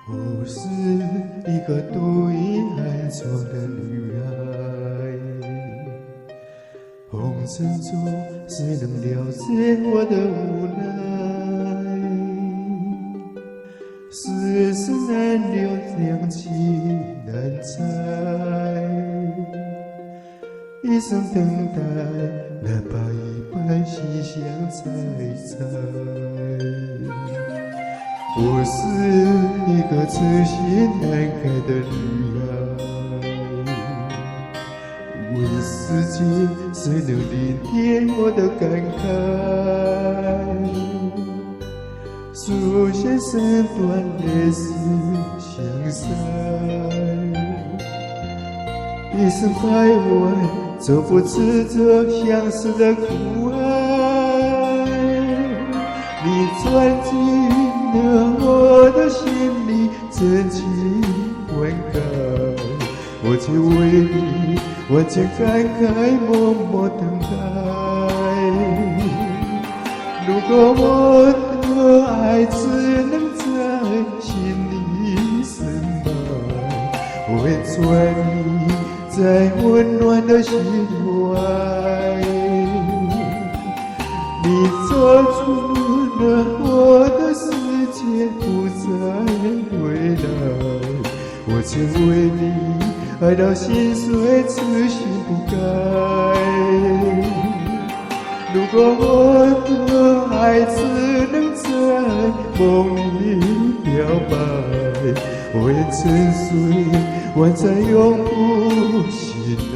我是一个对爱错的女孩，红尘中谁能了解我的无奈？世事难料，良情难猜，一生等待那白白喜相猜猜。我是一个痴心难改的女孩，问世间谁能聆听我的感慨？数线身段泪丝相塞，一生徘徊，走不出这相思的苦海。你钻进了我的心里，真情灌溉，我却为你完全感慨，默默等待。如果我的爱只能在心里深埋，我会揣你在温暖的心怀。你走出了我的世界，不再回来，我却为你爱到心碎，痴心不改。如果我的爱只能在梦里表白，我愿沉睡，宛在永不醒来。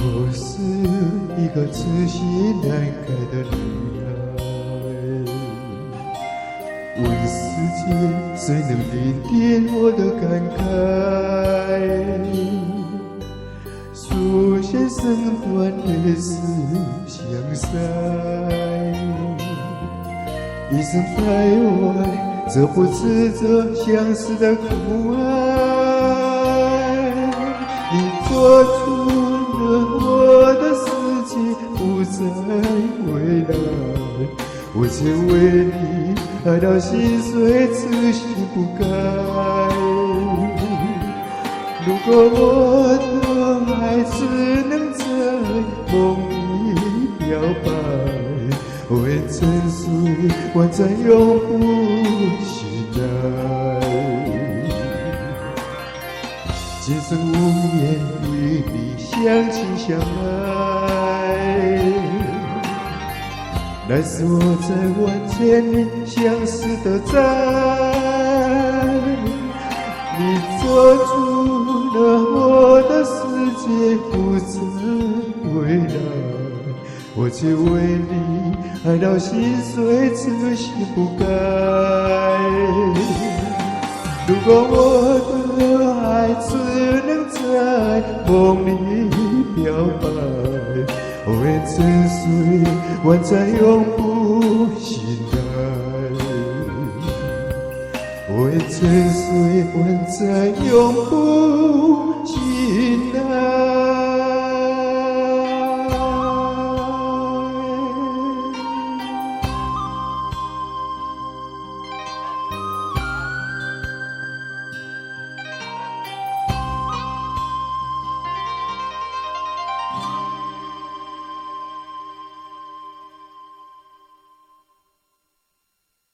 我是一个痴心难改的女孩，问世间谁能聆听我的感慨？数线身段泪丝相塞，一生徘徊，走不出这相思的苦海。你做出我的世界，不再回来，我却为你爱到心碎，痴心不改。如果我的爱只能在梦里表白，我愿沉睡，宛在永不醒来。今生无言与你相亲相爱，来世我再完全你相思的债。你走出了我的世界，不再回来，我却为你爱到心碎，痴心不改。如果我的爱只能在梦里表白，我愿沉睡，宛在永不醒来。我愿沉睡，宛在永不醒